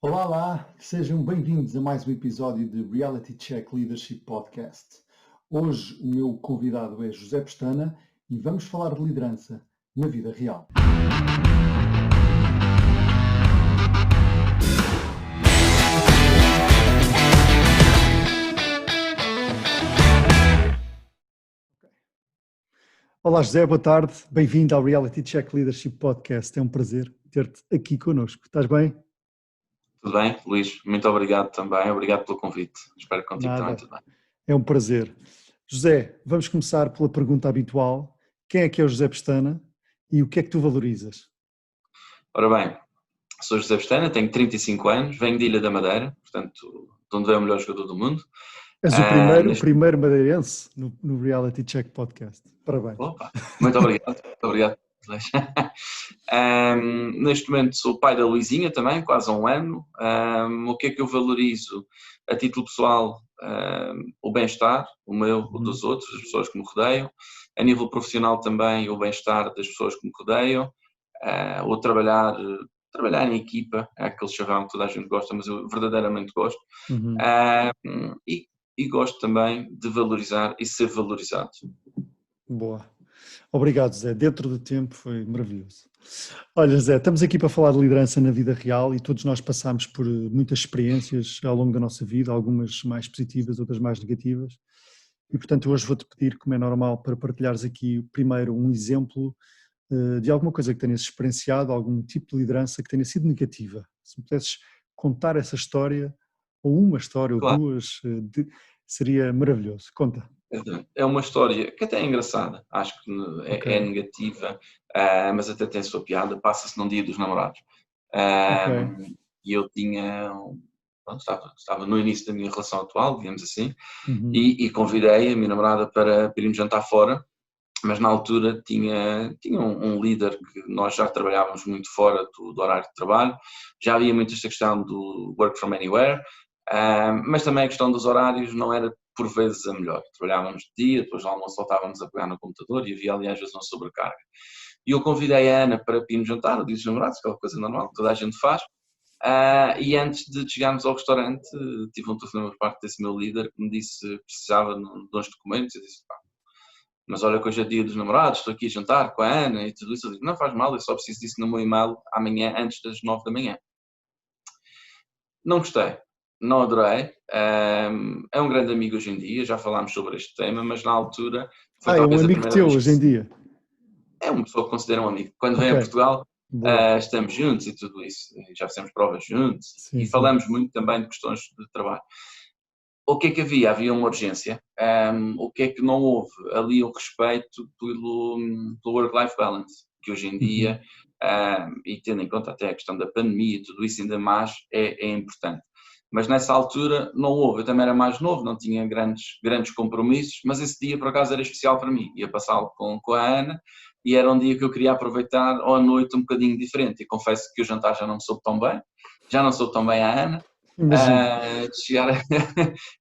Olá lá, sejam bem-vindos a mais um episódio de Reality Check Leadership Podcast. Hoje o meu convidado é José Pestana e vamos falar de liderança na vida real. Olá José, boa tarde, bem-vindo ao Reality Check Leadership Podcast. É um prazer ter-te aqui connosco. Estás bem? Tudo bem, Luís? Muito obrigado também. Obrigado pelo convite. Espero que contigo também Nada, tudo bem. é um prazer. José, vamos começar pela pergunta habitual. Quem é o José Pestana e o que é que tu valorizas? Ora bem, sou José Pestana, tenho 35 anos, venho de Ilha da Madeira, portanto, de onde é o melhor jogador do mundo. És o primeiro madeirense no Reality Check Podcast. Parabéns. Opa, muito obrigado. Muito obrigado. Neste momento sou pai da Luizinha também, quase há um ano. O que é que eu valorizo a título pessoal? O bem-estar, o meu, o dos outros, das pessoas que me rodeiam. A nível profissional também o bem-estar das pessoas que me rodeiam. O trabalhar em equipa, é aquele chavão que toda a gente gosta, mas eu verdadeiramente gosto. E gosto também de valorizar e ser valorizado. Boa. Obrigado, Zé. Dentro do tempo foi maravilhoso. Olha, Zé, estamos aqui para falar de liderança na vida real e todos nós passamos por muitas experiências ao longo da nossa vida, algumas mais positivas, outras mais negativas. E, portanto, hoje vou-te pedir, como é normal, para partilhares aqui primeiro um exemplo de alguma coisa que tenhas experienciado, algum tipo de liderança que tenha sido negativa. Se me pudesses contar essa história, ou uma história, ou Claro. duas, seria maravilhoso. Conta. É uma história que até é engraçada, acho que é negativa, mas até tem a sua piada, passa-se num dia dos namorados. E eu estava no início da minha relação atual, digamos assim, e convidei a minha namorada para irmos jantar fora, mas na altura tinha um líder que nós já trabalhávamos muito fora do horário de trabalho, já havia muito esta questão do work from anywhere, mas também a questão dos horários não era por vezes a melhor. Trabalhávamos de dia, depois do almoço voltávamos a pegar no computador e havia ali às vezes uma sobrecarga. E eu convidei a Ana para irmos jantar, o dia dos namorados, que é uma coisa normal, que toda a gente faz. E antes de chegarmos ao restaurante, tive um telefonema por parte desse meu líder que me disse que precisava de uns documentos. Eu disse, pá, mas olha que hoje é dia dos namorados, estou aqui a jantar com a Ana e tudo isso. Eu disse, não faz mal, eu só preciso disso no meu e-mail amanhã antes das 9 da manhã. Não gostei. Não adorei. É um grande amigo hoje em dia, já falámos sobre este tema, mas na altura foi talvez é um amigo teu hoje em dia? É uma pessoa que considera um amigo. Quando vem a Portugal, estamos juntos e tudo isso. Já fizemos provas juntos e falamos muito também de questões de trabalho. O que é que havia? Havia uma urgência. O que é que não houve? Ali o respeito pelo work-life balance, que hoje em dia, e tendo em conta até a questão da pandemia e tudo isso ainda mais, é importante. Mas nessa altura não houve, eu também era mais novo, não tinha grandes compromissos, mas esse dia por acaso era especial para mim, ia passá-lo com a Ana e era um dia que eu queria aproveitar ou à noite um bocadinho diferente e confesso que o jantar já não me soube tão bem, já não soube tão bem a Ana,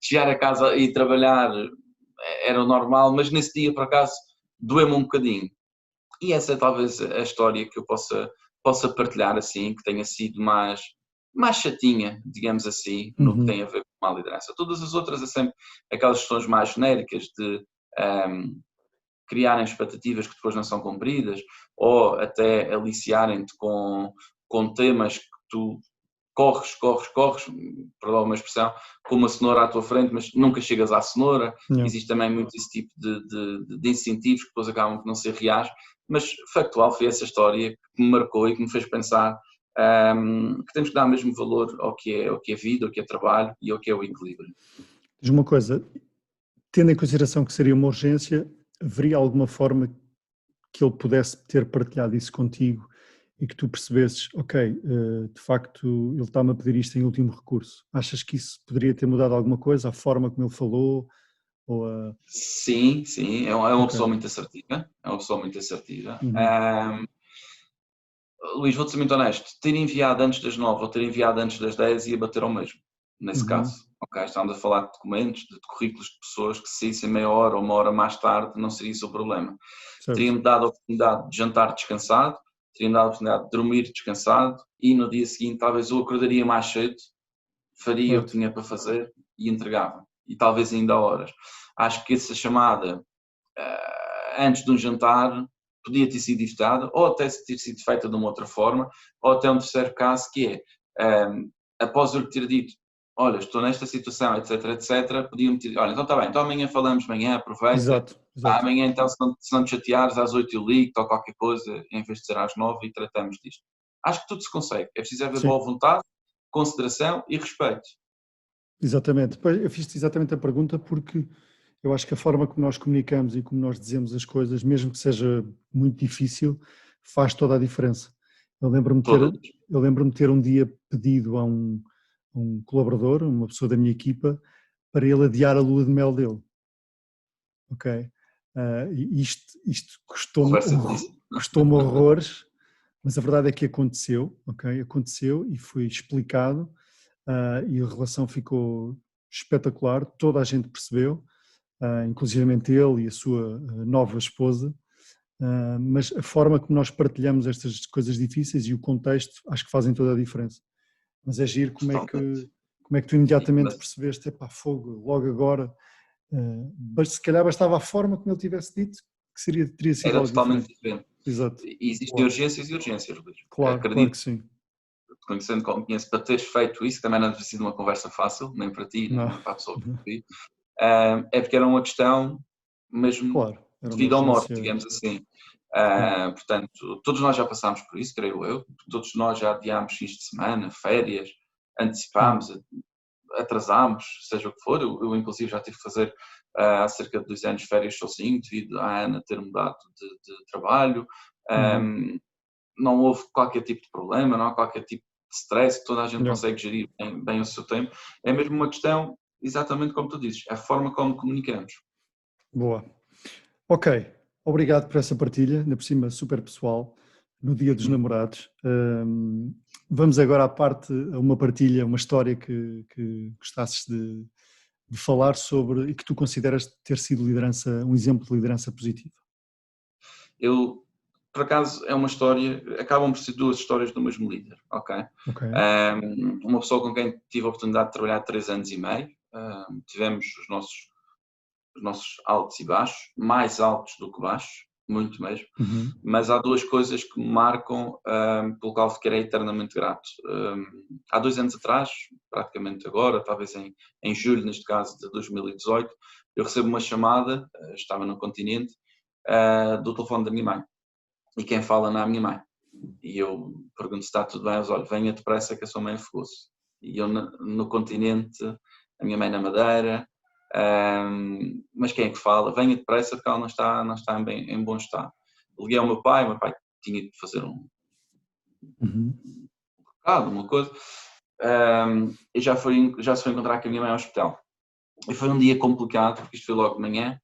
chegar a casa e trabalhar era o normal, mas nesse dia por acaso doeu-me um bocadinho e essa é talvez a história que eu possa partilhar assim, que tenha sido mais chatinha, digamos assim, no que tem a ver com a liderança. Todas as outras é sempre aquelas questões mais genéricas de criarem expectativas que depois não são cumpridas ou até aliciarem-te com temas que tu corres, perdão uma expressão, com uma cenoura à tua frente, mas nunca chegas à cenoura. Existe também muito esse tipo de incentivos que depois acabam por não ser reais, mas factual foi essa história que me marcou e que me fez pensar que temos que dar o mesmo valor ao que é vida, ao que é trabalho e ao que é o equilíbrio. Diz uma coisa, tendo em consideração que seria uma urgência, haveria alguma forma que ele pudesse ter partilhado isso contigo e que tu percebesses, ok, de facto ele está-me a pedir isto em último recurso. Achas que isso poderia ter mudado alguma coisa, a forma como ele falou? Sim, é uma pessoa muito assertiva, Luís, vou-te ser muito honesto, ter enviado antes das 9 ou ter enviado antes das 10 ia bater ao mesmo, nesse caso. Okay, estamos a falar de documentos, de currículos de pessoas que se saíssem meia hora ou uma hora mais tarde não seria isso o problema. Teria-me dado a oportunidade de jantar descansado, teria-me dado a oportunidade de dormir descansado e no dia seguinte talvez eu acordaria mais cedo, faria o que tinha para fazer e entregava. E talvez ainda há horas. Acho que essa chamada, antes de um jantar, podia ter sido evitada, ou até ter sido feita de uma outra forma, ou até um terceiro caso que é, após eu ter dito, olha, estou nesta situação, etc, etc, podiam-me ter, olha, então está bem, então amanhã falamos, amanhã aproveita, Exato. amanhã então se não te chateares às 8 eu ligo, ou qualquer coisa, em vez de ser às 9 e tratamos disto. Acho que tudo se consegue, é preciso haver boa vontade, consideração e respeito. Exatamente, eu fiz exatamente a pergunta porque eu acho que a forma como nós comunicamos e como nós dizemos as coisas, mesmo que seja muito difícil, faz toda a diferença. Eu lembro-me de ter um dia pedido a um colaborador, uma pessoa da minha equipa, para ele adiar a lua de mel dele. Ok? Isto custou-me horrores, mas a verdade é que aconteceu, ok? Aconteceu e foi explicado e a relação ficou espetacular, toda a gente percebeu, inclusivamente ele e a sua nova esposa, mas a forma como nós partilhamos estas coisas difíceis e o contexto acho que fazem toda a diferença. Mas é giro como é que tu imediatamente percebeste, epá, fogo, logo agora, se calhar bastava a forma como ele tivesse dito, que teria sido algo totalmente diferente. Exato. E existem urgências e urgências, Luís. Claro, claro que sim. Conhecendo como conheço, para teres feito isso, também não deve ter sido uma conversa fácil, nem para ti, nem para a pessoa que vi. É porque era uma questão mesmo de vida ou morte, digamos assim. Portanto, todos nós já passámos por isso, creio eu. Todos nós já adiámos fins de semana, férias, antecipámos, atrasámos, seja o que for. Eu inclusive já tive que fazer há cerca de 2 anos férias sozinho, devido à Ana ter mudado de trabalho. Não houve qualquer tipo de problema, não há qualquer tipo de stress, toda a gente consegue gerir bem o seu tempo. É mesmo uma questão, exatamente como tu dizes, a forma como comunicamos. Boa. Ok, obrigado por essa partilha, ainda por cima super pessoal, no Dia dos Namorados. Vamos agora a uma partilha, uma história que gostasses de falar sobre e que tu consideras ter sido um exemplo de liderança positiva. Por acaso, é uma história, acabam por ser 2 histórias do mesmo líder, ok? Uma pessoa com quem tive a oportunidade de trabalhar 3 anos e meio, tivemos os nossos altos e baixos, mais altos do que baixos, muito mesmo, mas há 2 coisas que me marcam, pelo qual ficarei eternamente grato. Há 2 anos atrás, praticamente agora, talvez em julho, neste caso, de 2018, eu recebo uma chamada, estava no continente, do telefone da minha mãe. E quem fala não é a minha mãe. E eu pergunto se está tudo bem, olha, venha depressa que a sua mãe ficou-se. E eu no continente, a minha mãe na Madeira, mas quem é que fala? Venha depressa porque ela não está em bom estado. Liguei ao meu pai tinha de fazer um recado, uma coisa, e já se foi encontrar com a minha mãe ao hospital. E foi um dia complicado, porque isto foi logo de manhã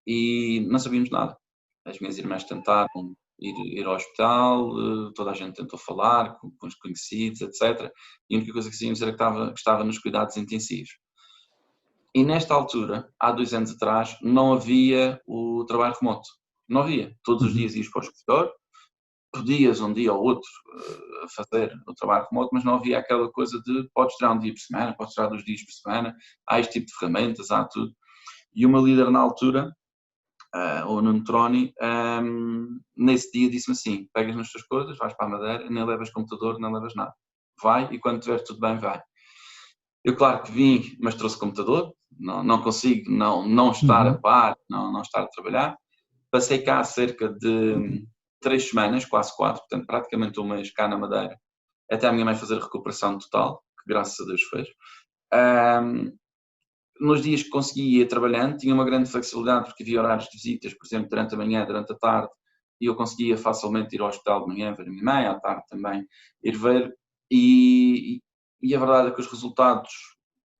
e não sabíamos nada. As minhas irmãs tentaram ir ao hospital, toda a gente tentou falar com os conhecidos, etc. E a única coisa que sabíamos era que estava nos cuidados intensivos. E nesta altura, há 2 anos atrás, não havia o trabalho remoto. Não havia. Todos os dias ias para o escritório, podias um dia ou outro fazer o trabalho remoto, mas não havia aquela coisa de podes tirar um dia por semana, podes tirar 2 dias por semana, há este tipo de ferramentas, há tudo. E o meu líder na altura, o Nuno Troni, nesse dia disse-me assim, pegas nas tuas coisas, vais para a Madeira, nem levas computador, nem levas nada. Vai e quando estiver tudo bem, vai. Eu claro que vim, mas trouxe computador, não consigo não estar a par, não estar a trabalhar. Passei cá cerca de 3 semanas, quase 4, portanto praticamente um mês cá na Madeira, até a minha mãe fazer a recuperação total, que graças a Deus fez. Nos dias que conseguia ir trabalhando, tinha uma grande flexibilidade porque havia horários de visitas, por exemplo, durante a manhã, durante a tarde, e eu conseguia facilmente ir ao hospital de manhã, ver a minha mãe, à tarde também, ir ver, e a verdade é que os resultados,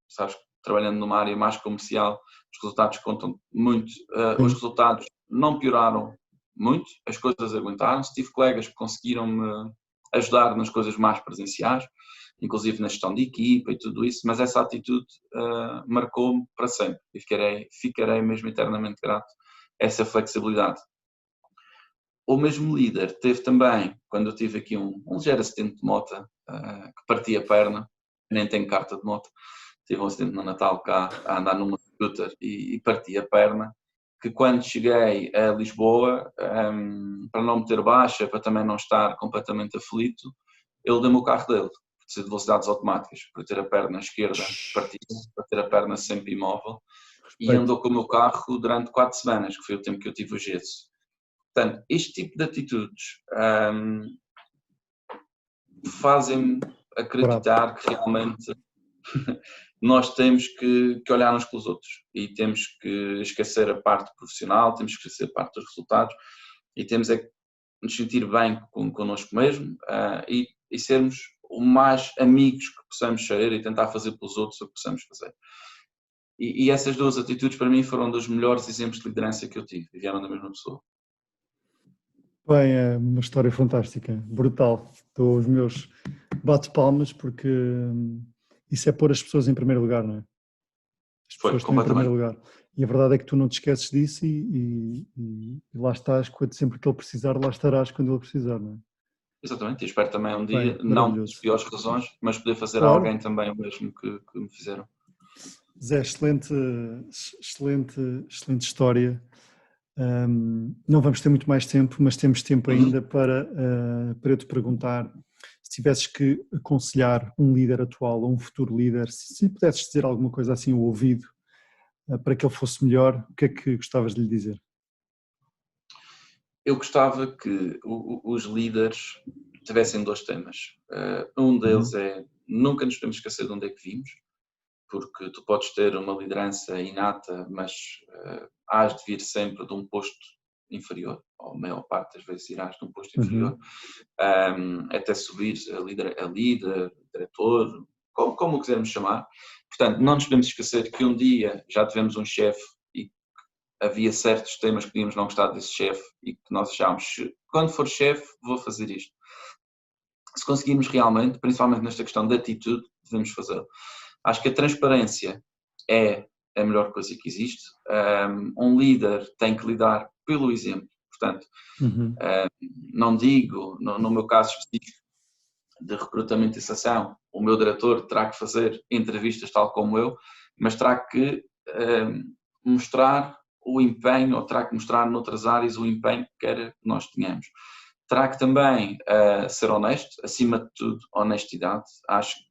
sabes, trabalhando numa área mais comercial, os resultados contam muito, os resultados não pioraram muito, as coisas aguentaram-se, tive colegas que conseguiram me ajudar nas coisas mais presenciais, inclusive na gestão de equipa e tudo isso, mas essa atitude marcou-me para sempre e ficarei mesmo eternamente grato a essa flexibilidade. o mesmo líder teve também, quando eu tive aqui um ligeiro acidente de moto, que parti a perna, nem tenho carta de moto, tive um acidente no Natal cá, a andar numa scooter e parti a perna, que quando cheguei a Lisboa, para não meter baixa, para também não estar completamente aflito, ele deu-me o carro dele, por ser de velocidades automáticas, por ter a perna esquerda partida, para ter a perna sempre imóvel, e andou com o meu carro durante 4 semanas, que foi o tempo que eu tive o gesso. Portanto, este tipo de atitudes fazem-me acreditar que realmente nós temos que olhar uns pelos outros e temos que esquecer a parte profissional, temos que esquecer a parte dos resultados e temos é que nos sentir bem connosco mesmo e sermos o mais amigos que possamos ser e tentar fazer pelos outros o que possamos fazer. E essas duas atitudes para mim foram dos melhores exemplos de liderança que eu tive e vieram da mesma pessoa. Bem, é uma história fantástica, brutal. Estou os meus bate-palmas porque isso é pôr as pessoas em primeiro lugar, não é? As pessoas estão em primeiro lugar. E a verdade é que tu não te esqueces disso e lá estás, sempre que ele precisar, lá estarás quando ele precisar, não é? Exatamente, e espero também um dia, não por piores razões, mas poder fazer a alguém também o mesmo que me fizeram. Zé, excelente história. Não vamos ter muito mais tempo, mas temos tempo ainda para eu te perguntar se tivesses que aconselhar um líder atual ou um futuro líder, se pudesses dizer alguma coisa assim ao ouvido para que ele fosse melhor, o que é que gostavas de lhe dizer? Eu gostava que os líderes tivessem 2 temas. Um deles é nunca nos podemos esquecer de onde é que vimos, porque tu podes ter uma liderança inata, mas hás de vir sempre de um posto inferior, ou a maior parte das vezes irás de um posto inferior, até subir a líder, diretor, como o quisermos chamar. Portanto, não nos podemos esquecer que um dia já tivemos um chefe e havia certos temas que podíamos não gostar desse chefe e que nós achámos, quando for chefe, vou fazer isto. Se conseguirmos realmente, principalmente nesta questão de atitude, devemos fazê-lo. Acho que a transparência é a melhor coisa que existe. Um líder tem que lidar pelo exemplo. Portanto, não digo, no meu caso específico de recrutamento e seleção, o meu diretor terá que fazer entrevistas tal como eu, mas terá que mostrar o empenho, ou terá que mostrar noutras áreas o empenho que quer que nós tenhamos. Terá que também ser honesto, acima de tudo, honestidade. Acho que,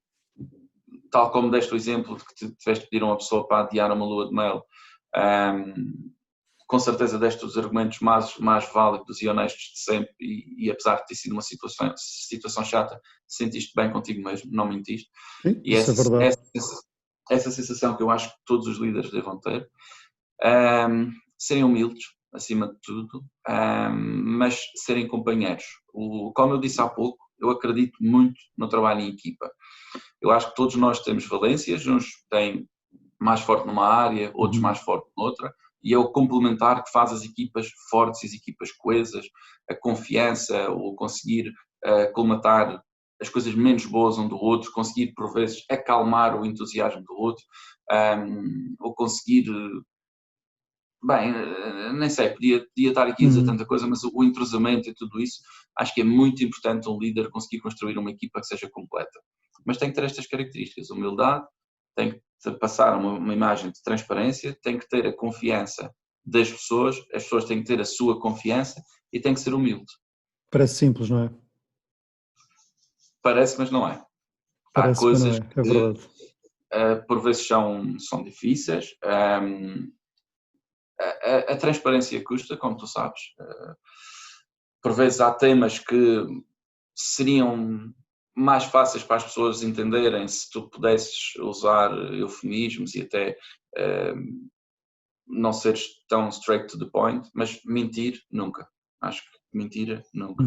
tal como deste o exemplo de que tiveste de pedir a uma pessoa para adiar uma lua de mel, com certeza deste os argumentos mais válidos e honestos de sempre e apesar de ter sido uma situação chata, sentiste bem contigo mesmo, não mentiste. Sim, e isso é verdade. Essa sensação que eu acho que todos os líderes devam ter. Serem humildes, acima de tudo, mas serem companheiros. Como eu disse há pouco, eu acredito muito no trabalho em equipa. Eu acho que todos nós temos valências, uns têm mais forte numa área, outros mais forte noutra, e é o complementar que faz as equipas fortes, as equipas coesas, a confiança, o conseguir colmatar as coisas menos boas um do outro, conseguir por vezes acalmar o entusiasmo do outro, ou conseguir... Bem, nem sei, podia estar aqui a dizer tanta coisa, mas o entrosamento e tudo isso, acho que é muito importante um líder conseguir construir uma equipa que seja completa. Mas tem que ter estas características, humildade, tem que passar uma imagem de transparência, tem que ter a confiança das pessoas, as pessoas têm que ter a sua confiança e tem que ser humilde. Parece simples, não é? Parece, mas não é. Parece, há coisas que é verdade. Por vezes são difíceis. A transparência custa, como tu sabes. Por vezes há temas que seriam mais fáceis para as pessoas entenderem se tu pudesses usar eufemismos e até não seres tão straight to the point, mas mentir nunca. Acho que mentira nunca.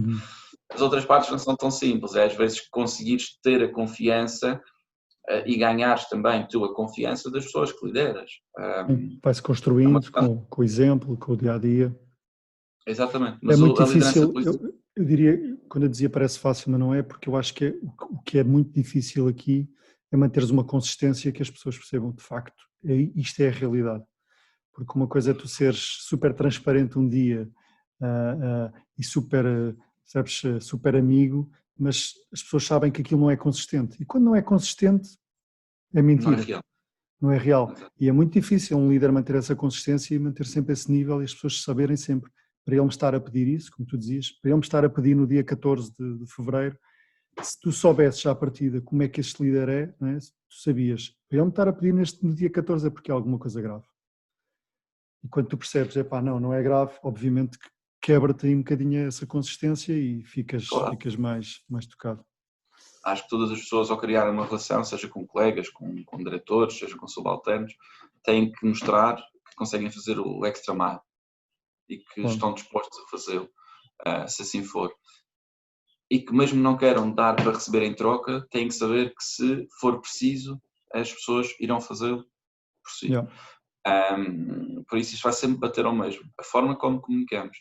As outras partes não são tão simples, é às vezes conseguires ter a confiança e ganhares também tu a confiança das pessoas que lideras. Vai-se construindo com o exemplo, com o dia-a-dia. Exatamente. Mas é muito difícil, eu diria, quando eu dizia parece fácil, mas não é, porque eu acho que o que é muito difícil aqui é manteres uma consistência que as pessoas percebam de facto, isto é a realidade. Porque uma coisa é tu seres super transparente um dia e super, sabes, super amigo, mas as pessoas sabem que aquilo não é consistente. E quando não é consistente, é Não é mentira, real. não é real. E é muito difícil um líder manter essa consistência e manter sempre esse nível e as pessoas saberem sempre. Para ele me estar a pedir isso, como tu dizias, para ele me estar a pedir no dia 14 de fevereiro, se tu soubesses já à partida como é que este líder é, não é? Se tu sabias, para ele me estar a pedir no dia 14 é porque há alguma coisa grave. E quando tu percebes, não é grave, obviamente que quebra-te aí um bocadinho essa consistência e ficas Claro. mais tocado. Acho que todas as pessoas, ao criar uma relação, seja com colegas, com diretores, seja com subalternos, têm que mostrar que conseguem fazer o extra mile e que estão dispostos a fazê-lo, se assim for. E que mesmo não queiram dar para receber em troca, têm que saber que se for preciso, as pessoas irão fazê-lo por si. Yeah. Por isso isto vai sempre bater ao mesmo. A forma como comunicamos,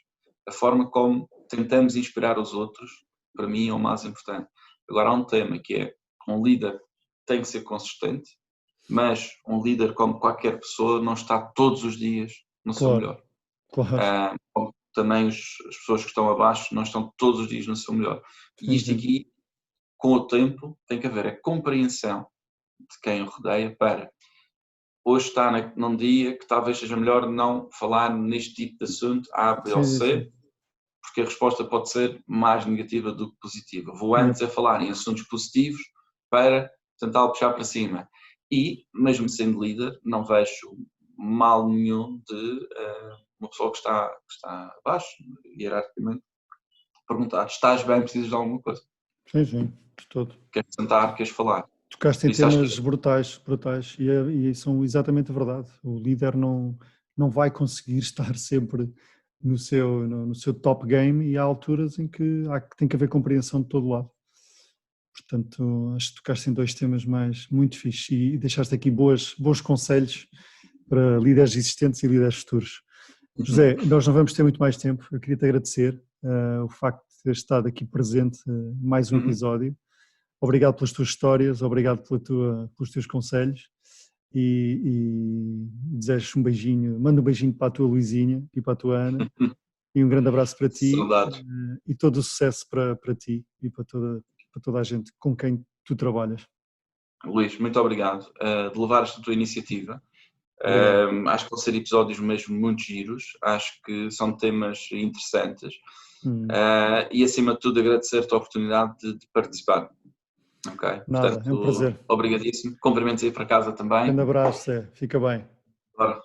a forma como tentamos inspirar os outros, para mim é o mais importante. Agora há um tema que é, um líder tem que ser consistente, mas um líder, como qualquer pessoa, não está todos os dias no seu melhor. Claro. Como também as pessoas que estão abaixo não estão todos os dias no seu melhor. E isto aqui, com o tempo, tem que haver a compreensão de quem o rodeia para hoje está num dia que talvez seja melhor não falar neste tipo de assunto A, B ou C, porque a resposta pode ser mais negativa do que positiva. Vou antes a falar em assuntos positivos para tentar puxar para cima. E, mesmo sendo líder, não vejo mal nenhum de uma pessoa que está abaixo, hierarquicamente, perguntar: estás bem, precisas de alguma coisa? Sim, de todo. Queres sentar, queres falar? Tocaste em temas brutais e são exatamente a verdade. O líder não vai conseguir estar sempre no seu top game e há alturas em que tem que haver compreensão de todo lado. Portanto, acho que tocaste em dois temas muito fixe e deixaste aqui bons conselhos para líderes existentes e líderes futuros. José, nós não vamos ter muito mais tempo. Eu queria te agradecer o facto de teres estado aqui presente mais um episódio. Obrigado pelas tuas histórias, obrigado pelos teus conselhos e desejo um beijinho, manda um beijinho para a tua Luizinha e para a tua Ana e um grande abraço para ti. Saudades. E todo o sucesso para ti e para toda a gente com quem tu trabalhas. Luís, muito obrigado de levar esta tua iniciativa. Acho que vão ser episódios mesmo muito giros, acho que são temas interessantes e acima de tudo agradecer-te a oportunidade de participar. Ok? Nada, portanto, é um prazer. Obrigadíssimo. Cumprimentos aí para casa também. Grande abraço, Zé. Fica bem.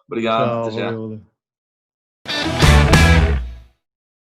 Obrigado. Tchau, Até já. valeu.